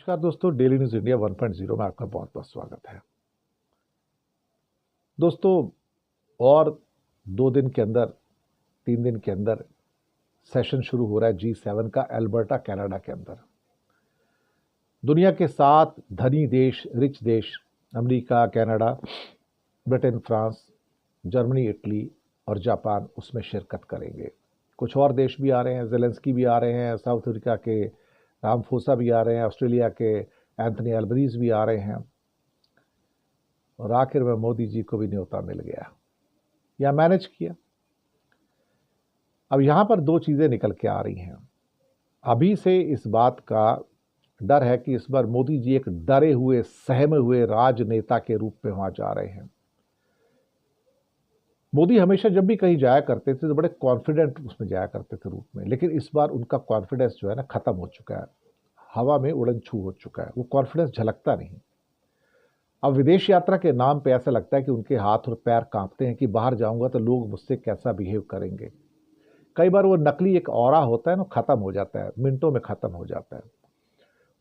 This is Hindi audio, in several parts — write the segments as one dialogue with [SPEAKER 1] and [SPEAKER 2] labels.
[SPEAKER 1] नमस्कार दोस्तों, डेली न्यूज़ इंडिया 1.0 में आपका बहुत बहुत स्वागत है। दोस्तों, और 2 दिन के अंदर 3 दिन के अंदर सेशन शुरू हो रहा है G7 का एल्बर्टा कनाडा के अंदर। दुनिया के 7 धनी देश, रिच देश, America, Canada, Britain, France, Germany, Italy और जापान उसमें शिरकत करेंगे। कुछ और देश भी आ रहे हैं, ज़ेलेंस्की भी आ रहे हैं, साउथ अफ्रीका के रामफोसा भी आ रहे हैं, ऑस्ट्रेलिया के एंथनी अल्बनीज़ भी आ रहे हैं और आखिर में मोदी जी को भी न्योता मिल गया या मैनेज किया। अब यहाँ पर 2 चीज़ें निकल के आ रही हैं। अभी से इस बात का डर है कि इस बार मोदी जी एक डरे हुए, सहमे हुए राजनेता के रूप में वहाँ जा रहे हैं। मोदी हमेशा जब भी कहीं जाया करते थे तो बड़े कॉन्फिडेंट उसमें जाया करते थे रूप में, लेकिन इस बार उनका कॉन्फिडेंस जो है ना ख़त्म हो चुका है, हवा में उड़न छू हो चुका है, वो कॉन्फिडेंस झलकता नहीं। अब विदेश यात्रा के नाम पे ऐसा लगता है कि उनके हाथ और पैर कांपते हैं कि बाहर जाऊंगा तो लोग मुझसे कैसा बिहेव करेंगे। कई बार वो नकली एक ऑरा होता है ना, खत्म हो जाता है, मिनटों में खत्म हो जाता है।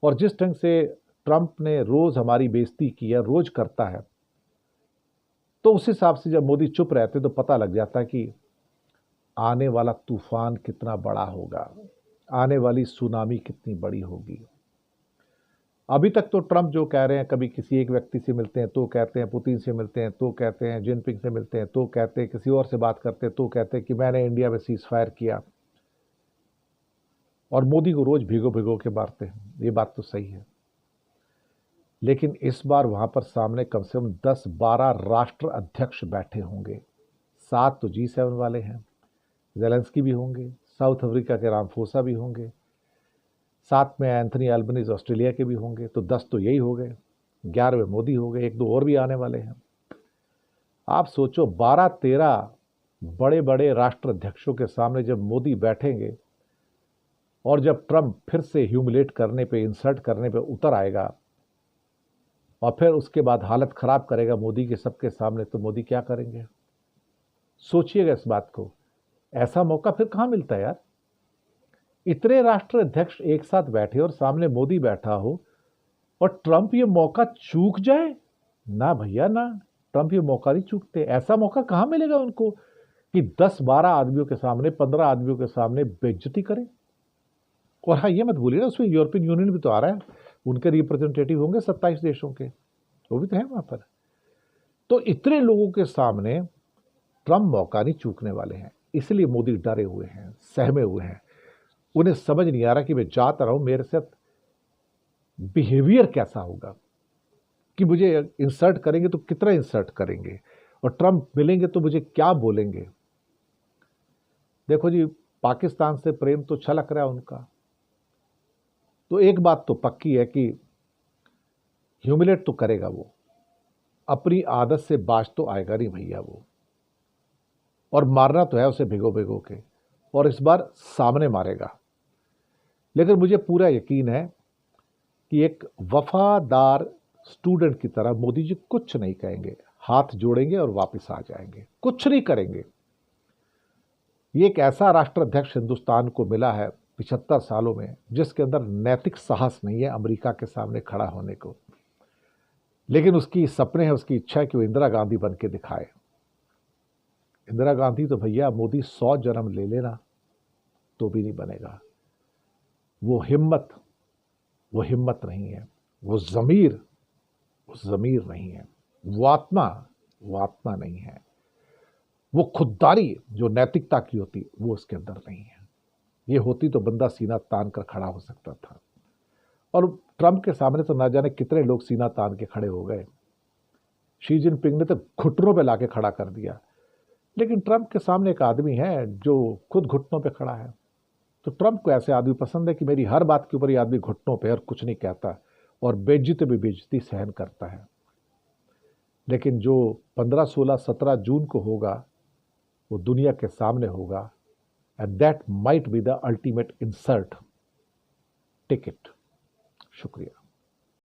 [SPEAKER 1] और जिस ढंग से ट्रंप ने रोज हमारी बेइज्जती की है, रोज करता है, तो उस हिसाब से जब मोदी चुप रहते तो पता लग जाता है कि आने वाला तूफान कितना बड़ा होगा, आने वाली सुनामी कितनी बड़ी होगी। अभी तक तो ट्रंप जो कह रहे हैं, कभी किसी एक व्यक्ति से मिलते हैं तो कहते हैं पुतिन से मिलते हैं, तो कहते हैं जिनपिंग से मिलते हैं, तो कहते हैं किसी और से बात करते हैं, तो कहते हैं कि मैंने इंडिया में सीज फायर किया, और मोदी को रोज भिगो भिगो के मारते हैं। ये बात तो सही है, लेकिन इस बार वहां पर सामने कम से कम 10-12 राष्ट्र अध्यक्ष बैठे होंगे। 7 तो G7 वाले हैं, ज़ेलेंस्की भी होंगे, साउथ अफ्रीका के रामफोसा भी होंगे, साथ में एंथनी अल्बनीज़ ऑस्ट्रेलिया के भी होंगे, तो 10 तो यही हो गए, 11वें मोदी हो गए, 1-2 और भी आने वाले हैं। आप सोचो 12-13 बड़े बड़े राष्ट्र अध्यक्षों के सामने जब मोदी बैठेंगे और जब ट्रंप फिर से ह्यूमिलेट करने पे, इंसल्ट करने पे उतर आएगा और फिर उसके बाद हालत खराब करेगा मोदी के सबके सामने, तो मोदी क्या करेंगे? सोचिएगा इस बात को। ऐसा मौका फिर कहां मिलता है यार? इतने राष्ट्र अध्यक्ष एक साथ बैठे और सामने मोदी बैठा हो और ट्रंप ये मौका चूक जाए? ना भैया ना, ट्रंप ये मौका नहीं चूकते। ऐसा मौका कहां मिलेगा उनको कि 10-12 आदमियों के सामने, 15 आदमियों के सामने बेइज्जती करें। और हाँ, ये मत भूलिए ना, उसमें यूरोपियन यूनियन भी तो आ रहा है, उनके रिप्रेजेंटेटिव होंगे 27 देशों के, वो भी तो है वहां पर। तो इतने लोगों के सामने ट्रंप मौका नहीं चूकने वाले हैं, इसलिए मोदी डरे हुए हैं, सहमे हुए हैं। उन्हें समझ नहीं आ रहा कि मैं जाता रहूं, मेरे साथ बिहेवियर कैसा होगा, कि मुझे इंसर्ट करेंगे तो कितना इंसर्ट करेंगे, और ट्रंप मिलेंगे तो मुझे क्या बोलेंगे। देखो जी, पाकिस्तान से प्रेम तो छलक रहा है उनका, तो एक बात तो पक्की है कि ह्यूमिलेट तो करेगा वो, अपनी आदत से बाज तो आएगा नहीं भैया वो, और मारना तो है उसे भिगो भिगो के, और इस बार सामने मारेगा। लेकिन मुझे पूरा यकीन है कि एक वफादार स्टूडेंट की तरह मोदी जी कुछ नहीं कहेंगे, हाथ जोड़ेंगे और वापस आ जाएंगे, कुछ नहीं करेंगे। ये एक ऐसा राष्ट्राध्यक्ष हिंदुस्तान को मिला है 75 सालों में जिसके अंदर नैतिक साहस नहीं है अमेरिका के सामने खड़ा होने को, लेकिन उसकी सपने हैं, उसकी इच्छा है कि वो इंदिरा गांधी बन के दिखाए। इंदिरा गांधी तो भैया मोदी 100 जन्म ले लेना तो भी नहीं बनेगा। वो हिम्मत नहीं है, वो ज़मीर नहीं है, वो आत्मा नहीं है, वो खुददारी जो नैतिकता की होती वो उसके अंदर नहीं है। ये होती तो बंदा सीना तान कर खड़ा हो सकता था, और ट्रंप के सामने तो ना जाने कितने लोग सीना तान के खड़े हो गए। शी जिनपिंग ने तो घुटनों पे लाके खड़ा कर दिया, लेकिन ट्रंप के सामने एक आदमी है जो खुद घुटनों पे खड़ा है। तो ट्रंप को ऐसे आदमी पसंद है कि मेरी हर बात के ऊपर ये आदमी घुटनों पे और कुछ नहीं कहता, और बेइज्जती भी बेइज्जती सहन करता है। लेकिन जो 15, 16, 17 जून को होगा वो दुनिया के सामने होगा, and that might be the ultimate insult ticket. शुक्रिया।